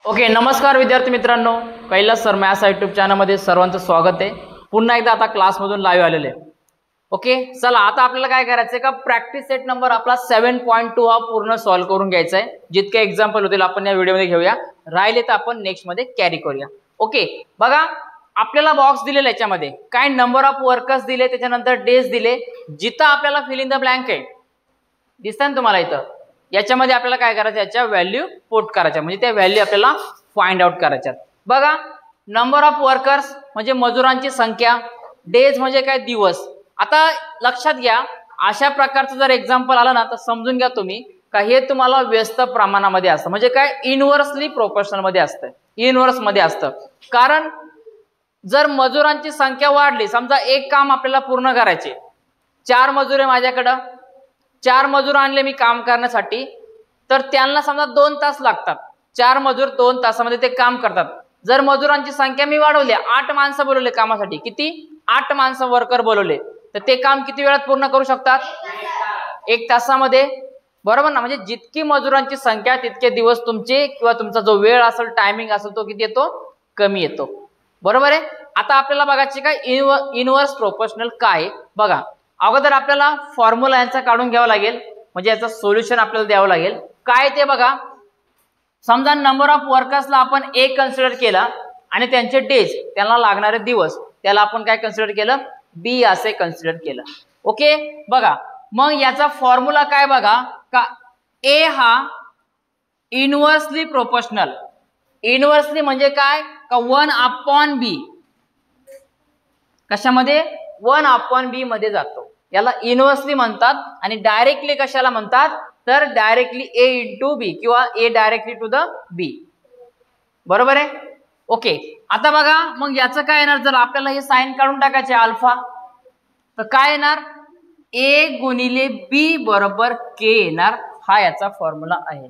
Okay, नमस्कार विद्यार्थी मित्रांनो, कैलास सर मॅथ्स यूट्यूब चॅनलमध्ये सर्वांचं स्वागत आहे। पुन्हा एकदा आता क्लासमधून लाईव्ह आलेले। ओके, चला आता आपल्याला काय करायचं का प्रॅक्टिस सेट नंबर आपला 7.2 हा पूर्ण सॉल्व्ह करून घ्यायचा आहे। जितके एक्झाम्पल होतील आपण या व्हिडिओमध्ये घेऊया, राहिले तर आपण नेक्स्ट मध्ये कॅरी करूया। ओके, बघा आपल्याला बॉक्स दिलेला याच्यामध्ये काय नंबर ऑफ वर्कर्स दिले, त्याच्यानंतर डेज दिले, जिथं आपल्याला फिल इन द ब्लँक आहे दिसतं ना तुम्हाला इथं। याच्यामध्ये आपल्याला काय करायचं, याच्या व्हॅल्यू पुट करायच्या, म्हणजे त्या व्हॅल्यू आपल्याला फाइंड आउट करायच्या। बघा नंबर ऑफ वर्कर्स म्हणजे मजुरांची संख्या, डेज म्हणजे काय दिवस। आता लक्षात घ्या, अशा प्रकारचं जर एक्झाम्पल आलं ना तर समजून घ्या तुम्ही का हे तुम्हाला व्यस्त प्रमाणामध्ये असतं, म्हणजे काय इनव्हर्सली प्रोपोर्शनल मध्ये असतं, इनव्हर्स मध्ये असतं। कारण जर मजुरांची संख्या वाढली, समजा एक काम आपल्याला पूर्ण करायचे, 4 मजूर आहे माझ्याकडं, 4 मजूर आणले मी काम करण्यासाठी, तर त्यांना समजा 2 तास लागतात। 4 मजूर 2 तासामध्ये ते काम करतात। जर मजुरांची संख्या मी वाढवली, 8 माणसं बोलवले कामासाठी, किती 8 माणसं वर्कर बोलवले, तर ते काम किती वेळात पूर्ण करू शकतात, 1 तासामध्ये, बरोबर ना। म्हणजे जितकी मजुरांची संख्या तितके दिवस तुमचे किंवा तुमचा जो वेळ असेल, टायमिंग असेल, तो किती येतो, कमी येतो, बरोबर आहे। आता आपल्याला बघायचे काय इनव्हर्स प्रोपोर्शनल काय बघा। अगोदर आपल्याला फॉर्म्युला यांचा काढून घ्यावा लागेल, म्हणजे याचं सोल्युशन आपल्याला द्यावं लागेल। काय ते बघा, समजा नंबर ऑफ वर्कर्सला आपण ए कन्सिडर केला आणि त्यांचे डेज, त्यांना लागणारे दिवस, त्याला आपण काय कन्सिडर केलं, बी असे कन्सिडर केलं। ओके, बघा मग याचा फॉर्म्युला काय बघा का ए हा इनव्हर्सली प्रोपोर्शनल, इनव्हर्सली म्हणजे काय का 1/b, कशामध्ये 1/b मध्ये जातो, याला इनव्हर्सली म्हणतात। आणि डायरेक्टली कशाला म्हणतात, तर डायरेक्टली a इंटू बी किंवा a डायरेक्टली टू द बी, बरोबर आहे। ओके, आता बघा मग याचं काय येणार, जर आपल्याला हे साइन काढून टाकायचे अल्फा, तर काय येणार, a गुणिले b बरोबर k येणार, हा याचा फॉर्म्युला आहे।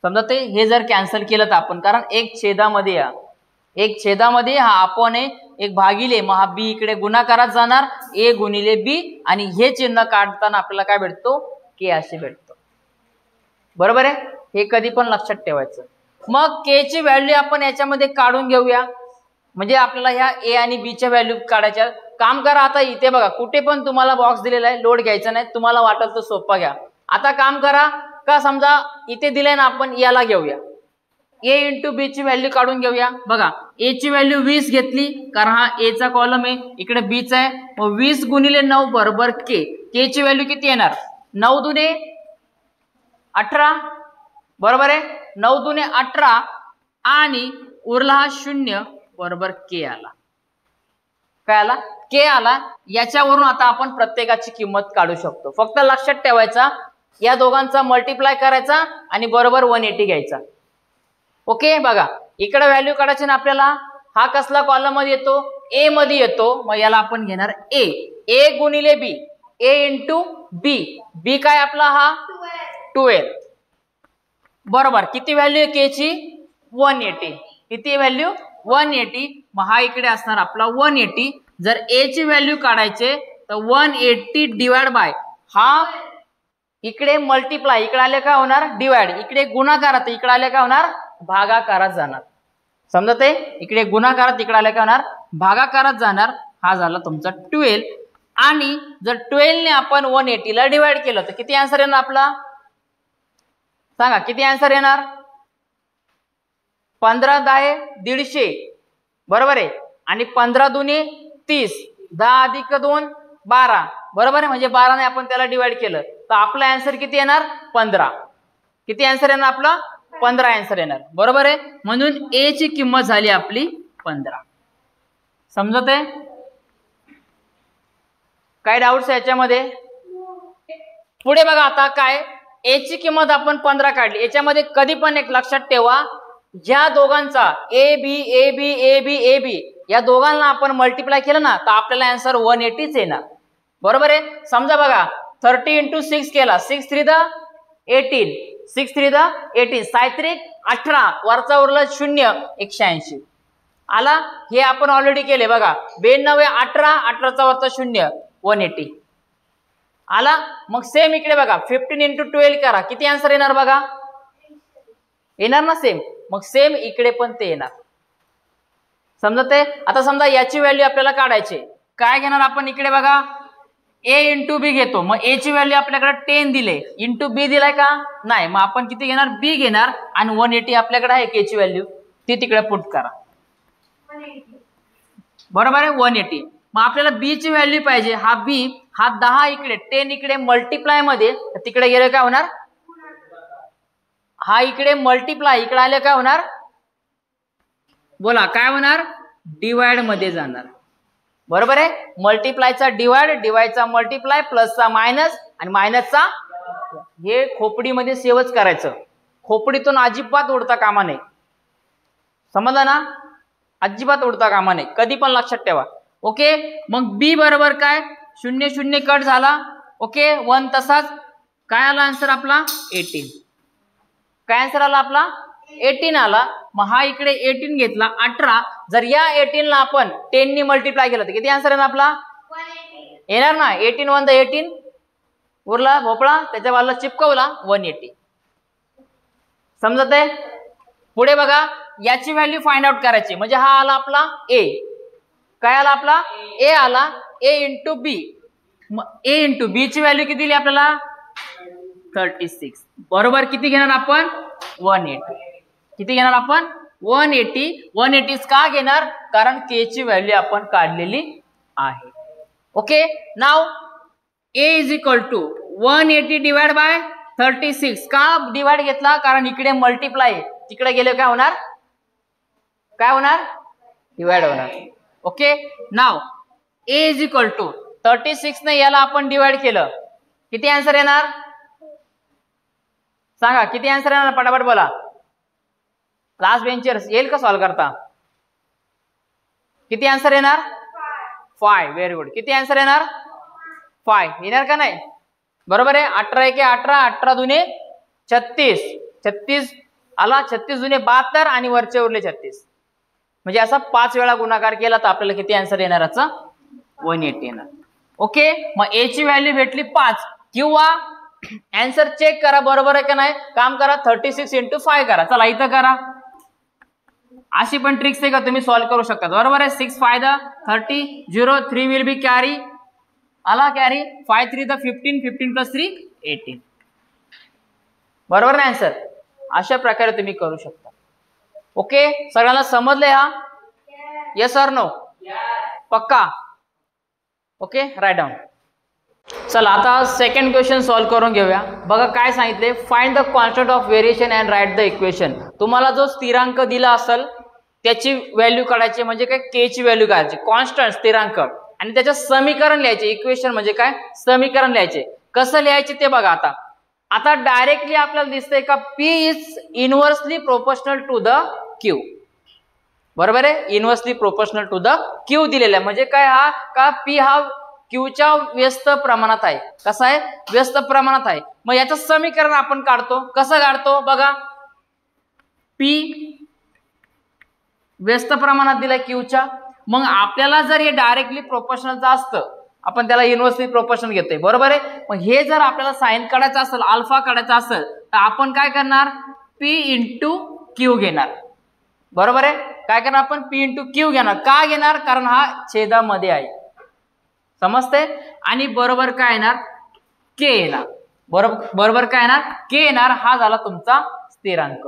समजा ते हे जर कॅन्सल केलं तर आपण, कारण एक छेदामध्ये या, एक छेदामध्ये हा आपण आहे, एक भागिले मग हा बी इकडे गुणाकारात जाणार, ए गुणिले बी, आणि हे चिन्ह काढताना आपल्याला काय भेटतो, के असे भेटतो, बरोबर आहे। हे कधी पण लक्षात ठेवायचं। मग के ची व्हॅल्यू आपण याच्यामध्ये काढून घेऊया, म्हणजे आपल्याला ह्या ए आणि बी च्या व्हॅल्यू काढायच्या। काम करा, आता इथे बघा कुठे पण तुम्हाला बॉक्स दिलेला आहे, लोड घ्यायचा नाही, तुम्हाला वाटेल तर सोपा घ्या। आता काम करा का, समजा इथे दिलंय ना, आपण याला घेऊया, ए इंटू बी ची व्हॅल्यू काढून घेऊया। बघा ए ची व्हॅल्यू 20 घेतली, कारण हा ए चा कॉलम आहे, इकडे बी चा आहे, मग 20 गुणिले 9 बरोबर के, के ची व्हॅल्यू किती येणार, 9 दुने 18, बरोबर आहे, 9 दुने 18, आणि उरला हा 0 बरोबर के आला, काय आला, के आला। याच्यावरून आता आपण प्रत्येकाची किंमत काढू शकतो। फक्त लक्षात ठेवायचा, या दोघांचा मल्टिप्लाय करायचा आणि बरोबर 180 घ्यायचा। ओके, बघा इकडे व्हॅल्यू काढायची ना आपल्याला, हा कसला कॉलम मध्ये येतो, ए मध्ये येतो, मग याला आपण घेणार ए गुणिले बी, ए इंटू बी, बी काय आपला हा 12, बरोबर। किती व्हॅल्यू आहे के ची, 180, किती व्हॅल्यू 180, मग हा इकडे असणार आपला 180। जर ए ची व्हॅल्यू काढायचे तर 180 डिवाइड बाय, हा इकडे मल्टिप्लाय, इकडे आले काय होणार डिवाइड, इकडे गुणाकारात, इकडे आले काय होणार भागाकारात जाणार, समजत आहे, इकडे गुणाकारात, इकडे आले काय होणार भागाकारात जाणार। हा झाला तुमचा 12, आणि जर 12 ने आपण 180 ला डिवाइड केलं तर किती आन्सर येणार आपला, सांगा किती आन्सर येणार, 15 10 150, बरोबर आहे, आणि 15 दुने 30, 10 अधिक 2 12, बरोबर आहे, म्हणजे 12 ने आपण त्याला डिवाइड केलं तर आपला आन्सर किती येणार 15, किती आन्सर येणार आपला 15 आन्सर येणार, बरोबर आहे। म्हणून ए ची किंमत झाली आपली 15, समजत आहे, काय डाऊट्स याच्यामध्ये, पुढे बघा आता काय, ए ची किंमत आपण 15 काढली, याच्यामध्ये कधी पण एक लक्षात ठेवा, ज्या दोघांचा A B A B A B A B या दोघांना आपण मल्टिप्लाय केलं ना तर आपल्याला आन्सर 180च येणार, बरोबर आहे। समजा बघा 30 इंटू 6 केला, 6 3 द 18, 6 3 द 18, 7 18, वरचा उरला 0, 180 आला। हे आपण ऑलरेडी केले बघा, 92 18, 18चा वरचा 0, 180 आला। मग सेम इकडे बघा 15 इंटू 12 करा, किती आन्सर येणार बघा, येणार ना सेम, मग सेम इकडे पण ते येणार. समजते? आता समजा याची व्हॅल्यू आपल्याला काढायची, काय घेणार आपण इकडे बघा, a इंटू बी घेतो. मग a ची व्हॅल्यू आपल्याकडे 10 दिले, इंटू बी दिलाय का नाही, मग आपण किती घेणार, b घेणार. आणि 180 आपल्याकडे आहे k ची व्हॅल्यू, ती तिकडे पुट करा. बरोबर आहे, 180. मग आपल्याला b ची व्हॅल्यू पाहिजे, हा b, हा 10 इकडे, 10 इकडे मल्टिप्लाय मध्ये, तिकडे गेले काय होणार, हा इकडे मल्टिप्लाय, इकडे आले काय होणार, बोला काय होणार, डिवाइड मध्ये जाणार. बरोबर आहे, मल्टिप्लायचा डिवाइड, डिवाइडचा मल्टिप्लाय, प्लसचा मायनस आणि मायनसचा, हे खोपडीमध्ये सेवच करायचं, खोपडीतून अजिबात उडता कामा नये. समजलं ना, अजिबात उडता कामा नये, कधी पण लक्षात ठेवा. ओके, मग बी बरोबर काय, 0 0 कट झाला. ओके, 1 तसाच, काय आला आन्सर आपला 18. काय आन्सर आला आपला 18 आला. मग हा इकडे 18 घेतला, 18. जर या 18 ला आपण 10 नी मल्टिप्लाय केलं तर किती आन्सर येणार आपला, 180 येणार ना. 18 1 18, उरला भोपळा, त्याच्या बाजूला चिपकवला 180. समजत आहे? पुढे बघा, याची व्हॅल्यू फाइंड आउट करायची, म्हणजे हा आला आपला a, काय आला आपला a आला, a into B. a into B ची व्हॅल्यू किती दिली आपल्याला 36. बरोबर किती घेणार आपण 180. किती घेणार आपण 180. 180 का घेणार, कारण k ची व्हॅल्यू आपण काढलेली आहे. ओके, नाव a is equal to 180 divide by 36. का डिवाइड घेतला, कारण इकडे मल्टिप्लाय, तिकडे गेले काय होणार, काय होणार, डिवाइड होणार. ओके, नाव a इज इक्वल टू 36 ने याला आपण डिवाइड केलं, किती आन्सर येणार सांगा, किती आन्सर येणार, पटापट बोला. लास्ट बेंचर्स येईल का सॉल्व करता, किती आन्सर येणार 5. Very good. किती आन्सर येणार 5 येणार का नाही, बरोबर आहे. 18 1 18, 18 दुने 36, 36 आला, 36 दुने 72 आणि वरचे उरले 36. म्हणजे असा 5 वेळा गुणाकार केला तर आपल्याला किती आन्सर येणार, 180 येणार. ओके, मग a ची व्हॅल्यू भेटली 5. किंवा आन्सर चेक करा बरोबर आहे का नाही, काम करा, 36 इंटू 5 करा. चला इथं करा, अशी पण ट्रिक्स आहे का तुम्ही सॉल्व्ह करू शकता. बरोबर आहे, 6 5 30, 0 3 विल बी कॅरी, आला कॅरी, 5 3 15, 15 प्लस 3 18. बरोबर ना आन्सर, अशा प्रकारे तुम्ही करू शकता. ओके, सगळ्यांना समजले हा, येस ऑर नो, पक्का. Okay, write down. चला आता सेकंड क्वेश्चन सॉल्व्ह करून घेऊया. बघा काय सांगितले, find the constant of variation and write the equation. तुम्हाला जो स्थिरांक दिला असेल त्याची व्हॅल्यू काढायची, म्हणजे काय के ची व्हॅल्यू काढायची, कॉन्स्टंट स्थिरांक, आणि त्याचं समीकरण लिहायचे. इक्वेशन म्हणजे काय, समीकरण लिहायचे. कसं लिहायचे ते बघा. आता डायरेक्टली आपल्याला दिसतंय का P is inversely proportional to the Q. बरोबर आहे, inversely proportional to the Q दिलेला आहे. म्हणजे काय, हा का P हा क्यूच्या व्यस्त प्रमाणात आहे. कसा आहे, व्यस्त प्रमाणात आहे. मग याचं समीकरण आपण काढतो, कसं काढतो बघा. P व्यस्त प्रमाणात दिलाय क्यूच्या, मग आपल्याला जर हे डायरेक्टली प्रोपोर्शनलचं असतं, आपण त्याला इनव्हर्सली प्रोपोर्शनल घेतोय. बरोबर आहे, मग हे जर आपल्याला साइन काढायचं असेल, अल्फा काढायचा असेल, तर आपण काय करणार, P इंटू क्यू घेणार. बरोबर आहे, काय करणार आपण P इंटू क्यू घेणार. का घेणार, कारण हा छेदामध्ये आहे, समजते. आणि बरोबर काय येणार, के येणार. बरोबर काय येणार, के येणार. हा झाला तुमचा स्थिरांक,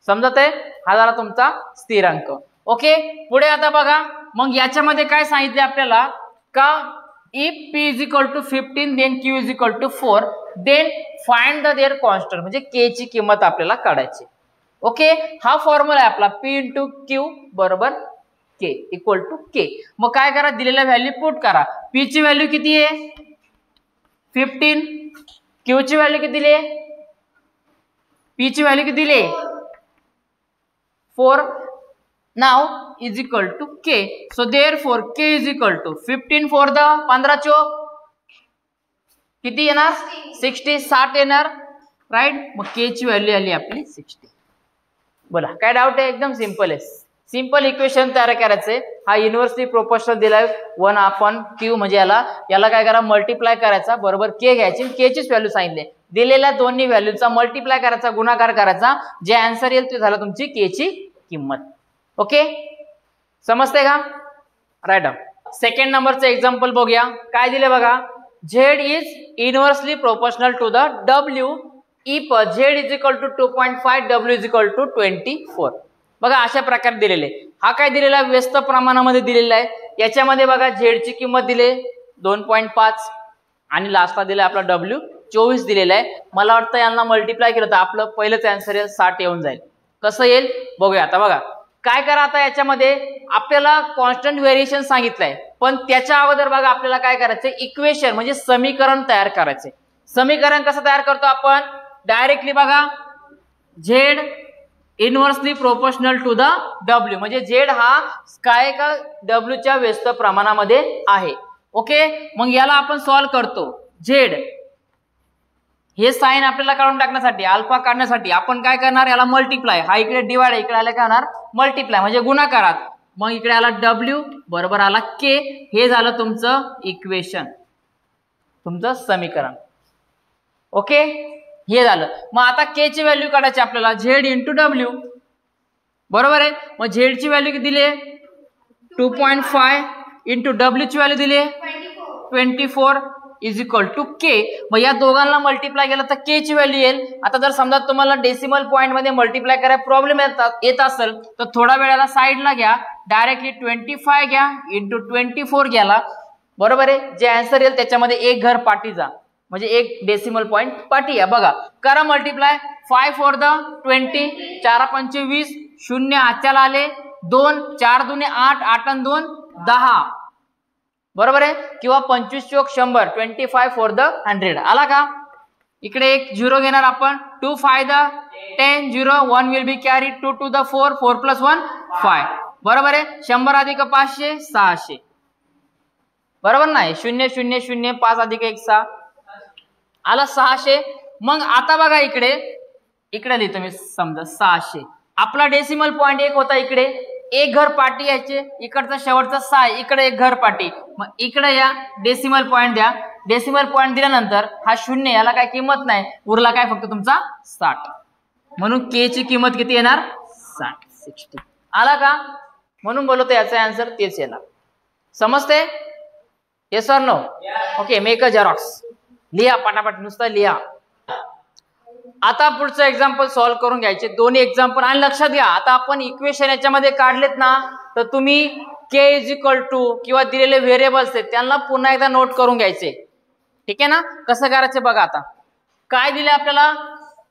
समजत आहे, हा झाला तुमचा स्थिरांक. ओके, पुढे आता बघा, मग याच्यामध्ये काय सांगितले आपल्याला का, if P is equal to 15 then Q is equal to 4 then find the their constant, म्हणजे के ची किंमत आपल्याला काढायची. ओके, हा फॉर्म्युला आहे आपला, P इंटू क्यू बरोबर के इक्वल टू के. मग काय करा, दिलेल्या व्हॅल्यू पुट करा. P ची व्हॅल्यू किती आहे 15, Q ची व्हॅल्यू किती दिली आहे, P ची व्हॅल्यू किती दिली 4. Now is equal to K. So therefore K is equal to 15 4 15 चोक किती येणार 60, 60 येणार, राईट. मग के ची व्हॅल्यू आली आपली 60. बोला काय डाऊट आहे, एकदम सिंपल आहे, सिंपल इक्वेशन तयार करायचंय. हा इन्व्हर्सली प्रोपोर्शनल दिलाय 1/q, म्हणजे याला काय करा मल्टिप्लाय करायचा, बरोबर के घ्यायची, के चीच व्हॅल्यू सांगितले. दिलेल्या दोन्ही व्हॅल्यूचा मल्टिप्लाय करायचा, गुणाकार करायचा, जे आन्सर येईल ते झालं तुमची के ची किंमत. ओके, समजते का? Write down. सेकंड नंबरचं एक्झाम्पल बघूया. काय दिले बघा, Z is inversely proportional to the W if Z is equal to 2.5, W is equal to 24. बघा अशा प्रकारे दिलेले. हा काय दिलेला व्यस्त प्रमाणामध्ये दिलेला आहे. याच्यामध्ये बघा झेडची किंमत दिले 2.5 आणि लास्टला दिले आपला डब्ल्यू 24 दिलेला आहे. मला वाटतं यांना मल्टिप्लाय केलं तर आपलं पहिलंच आन्सर येईल 60 येऊन जाईल. कसं येईल बघूया. आता बघा काय करा, आता याच्यामध्ये आपल्याला कॉन्स्टंट व्हेरिएशन सांगितलंय, पण त्याच्या अगोदर बघा आपल्याला काय करायचंय, इक्वेशन म्हणजे समीकरण तयार करायचे. समीकरण कसं तयार करतो आपण, डायरेक्टली बघा Z inversely proportional to the W, म्हणजे झेड हा काय का डब्ल्यूच्या व्यस्त प्रमाणामध्ये आहे. ओके, मग याला आपण सॉल्व्ह करतो. झेड हे साइन आपल्याला काढून टाकण्यासाठी, अल्फा काढण्यासाठी आपण काय करणार, याला मल्टिप्लाय, हा इकडे डिवाइड, इकडे आला काय होणार मल्टिप्लाय म्हणजे गुणाकारात, मग इकडे आला डब्ल्यू बरोबर आला के. हे झालं तुमचं इक्वेशन, तुमचं समीकरण. ओके, हे झालं. मग आता के ची व्हॅल्यू काढायची आपल्याला, झेड इंटू डब्ल्यू, बरोबर आहे. मग झेड ची व्हॅल्यू किती दिली 2.5 इंटू डब्ल्यू ची व्हॅल्यू दिली 24 इज इक्वल टू के. मग या दोघांना मल्टिप्लाय केलं तर के ची व्हॅल्यू येईल. आता जर समजा तुम्हाला डेसिमल पॉईंट मध्ये मल्टिप्लाय करायला प्रॉब्लेम येत असेल तर थोडा वेळाला साईडला घ्या, डायरेक्टली 25 घ्या इंटू 24 घ्याला, बरोबर आहे. जे आन्सर येईल त्याच्यामध्ये एक घर पाठी जा, म्हणजे एक डेसिमल पॉईंट पाठी आहे. बघा करा मल्टिप्लाय, 5 4 20, 4 5 20, 0 आजच्याला आले 2, 4 2 8, 8 आणि 2 10, बरोबर आहे. किंवा 25 चोक 100, 25 4 100 आला का. इकडे एक 0 घेणार आपण, 2 5 10, 0 1 विल बी कॅरी, 2 2 4, 4 + 1 5, बरोबर आहे. 100 अधिक 500 600, बरोबर नाही. 0 0 0 5 अधिक 1 6 आला 600. मग आता बघा इकडे लिहितो मी, समजा 600 आपला डेसिमल पॉईंट एक होता, इकडे एक घर पाठी यायचे, इकडचा शेवटचा 6, इकडे एक घर पाठी, मग इकडे या डेसिमल पॉईंट द्या. डेसिमल पॉईंट दिल्यानंतर हा 0, याला काय किंमत नाही, उरला काय फक्त तुमचा 60, म्हणून के ची किंमत किती येणार 60 आला का. म्हणून बोलतो याचा आन्सर तेच येणार. समजते? Yes or no? Okay, make a xerox, लिहा पटापट, नुसतं लिहा. आता पुढचं एक्झाम्पल सॉल्व्ह करून घ्यायचे, दोन्ही एक्झाम्पल. आणि लक्षात घ्या, आता आपण इक्वेशन याच्यामध्ये काढलेत ना, तर तुम्ही के इज इक्वल टू किंवा दिलेले व्हेरिएबल्स आहेत त्यांना पुन्हा एकदा नोट करून घ्यायचे. ठीक आहे ना. कसं करायचं बघा. आता काय दिले आपल्याला,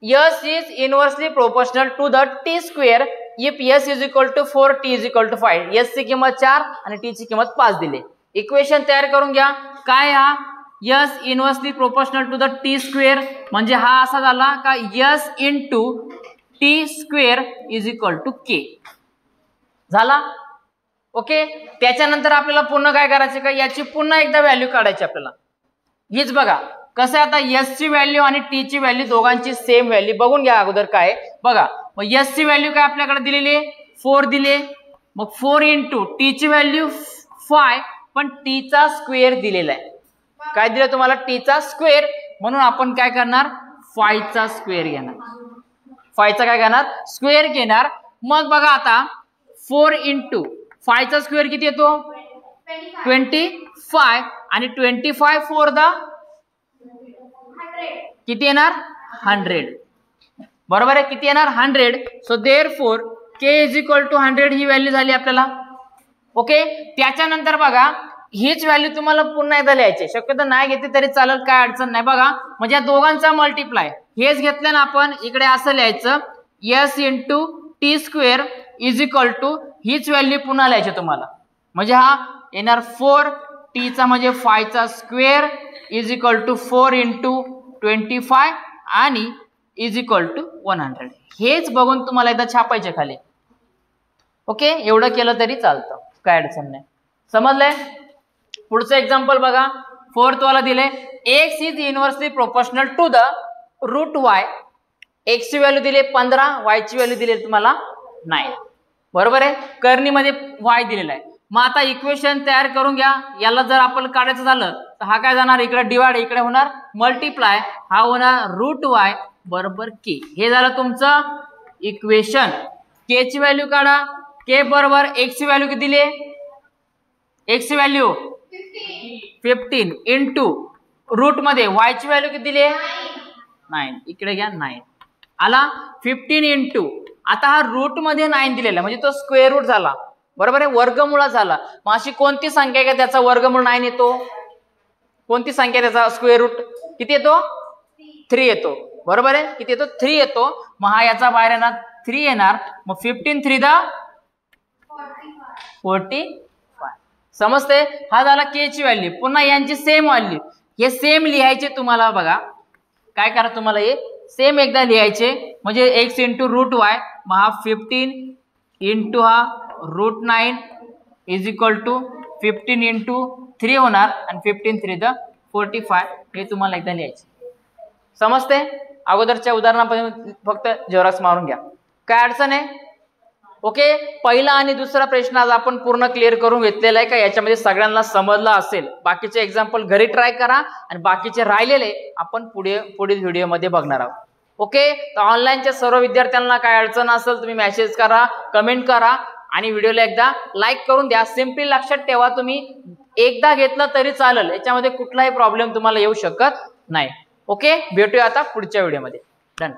S is inversely proportional to the T square if S is equal to 4, T is equal to 5. S ची किंमत 4 आणि टी ची किंमत 5 दिले. इक्वेशन तयार करून घ्या. काय हा yes inversely proportional to the T square, म्हणजे हा असा झाला का yes into T square is equal to K झाला. ओके, त्याच्यानंतर आपल्याला पुन्हा काय करायचं का, याची पुन्हा एकदा व्हॅल्यू काढायची आपल्याला. हीच बघा कसं आहे, आता यस ची व्हॅल्यू आणि टी ची व्हॅल्यू दोघांची सेम व्हॅल्यू बघून घ्या अगोदर. काय बघा, मग यस ची व्हॅल्यू काय आपल्याकडे दिलेली आहे 4 दिले, मग 4 इंटू टी ची व्हॅल्यू 5, पण टी चा स्क्वेअर दिलेला आहे. काय दिलं तुम्हाला, टी चा स्क्वेअर, म्हणून आपण काय करणार 5 चा स्क्वेअर घेणार. 5 चा काय करणार स्क्वेअर घेणार. मग बघा आता 4 इंटू 5 चा स्क्वेअर किती येतो 25, आणि 25 4 किती येणार 100, बरोबर आहे. किती येणार 100. So therefore K is equal to 100 ही व्हॅल्यू झाली आपल्याला. ओके, त्याच्यानंतर बघा हीच व्हॅल्यू तुम्हाला पुन्हा एकदा लिहायची, शक्यतो नाही घेतली तरी चालेल, काय अडचण नाही. बघा म्हणजे या दोघांचा मल्टिप्लाय हेच घेतलं ना आपण, इकडे असं लिहायचं S into T square is equal to हीच व्हॅल्यू पुन्हा लिहायची तुम्हाला, म्हणजे हा येणार 4, टी चा म्हणजे 5 चा square is equal to 4 into 25 आणि इज इक्वल टू 100. हेच बघून तुम्हाला एकदा छापायचे खाली. ओके, एवढं केलं तरी चालतं, काय अडचण नाही. समजलंय? पुढचं एक्झाम्पल बघा, 4th वाला दिले, X is inversely proportional to the root Y. X ची व्हॅल्यू दिली 15, वाय ची व्हॅल्यू दिली तुम्हाला 9. बरोबर आहे, कर्णीमध्ये y दिलेला आहे. मग आता इक्वेशन तयार करून घ्या. याला जर आपण काढायचं झालं तर हा काय जाणार, इकडे डिवाइड, इकडे होणार मल्टिप्लाय, हा होणार √y बरोबर k. हे झालं तुमचं इक्वेशन. k ची व्हॅल्यू काढा. k बरोबर x ची व्हॅल्यू किती दिली, x ची व्हॅल्यू 15 इंटू रूट मध्ये y ची व्हॅल्यू किती दिली 9. इकडे घ्या 9 आला 15 इंटू, आता हा रूट मध्ये 9 दिलेला म्हणजे तो स्क्वेअर रूट झाला. बरोबर आहे, वर्गमुळा झाला. मग अशी कोणती संख्या आहे का त्याचा वर्गमूळ 9 येतो, कोणती संख्या त्याचा स्क्वेअर रूट किती येतो 3 येतो. बरोबर आहे, किती येतो 3 येतो. मग हा याचा बाहेर येणार 3 येणार. मग 15 3 45. समजते, हा झाला k ची व्हॅल्यू. पुन्हा यांची सेम व्हॅल्यू, हे सेम लिहायचे तुम्हाला. बघा काय करा, तुम्हाला हे सेम एकदा लिहायचे म्हणजे x इंटू √y. मग हा 15 इंटू हा √9 इज इक्वल टू 15 इंटू 3 होणार आणि 15 3 45. हे तुम्हाला एकदा लिहायचे. समजते, अगोदरच्या उदाहरणापर्यंत फक्त झेरॉक्स मारून घ्या, काय अडचण आहे. ओके, पहिला आणि दुसरा प्रश्न आज आपण पूर्ण क्लिअर करून घेतलेला आहे का, याच्यामध्ये सगळ्यांना समजला असेल. बाकीचे एक्झाम्पल घरी ट्राय करा आणि बाकीचे राहिलेले आपण पुढील व्हिडिओमध्ये बघणार आहोत. ओके, तर ऑनलाईनच्या सर्व विद्यार्थ्यांना काय अडचण असेल तुम्ही मेसेज करा, कमेंट करा आणि व्हिडिओला एकदा लाईक करून द्या. सिम्पली लक्षात ठेवा, तुम्ही एकदा घेतलं तरी चालेल, याच्यामध्ये कुठलाही प्रॉब्लेम तुम्हाला येऊ शकत नाही. ओके, भेटूया आता पुढच्या व्हिडिओमध्ये. डन.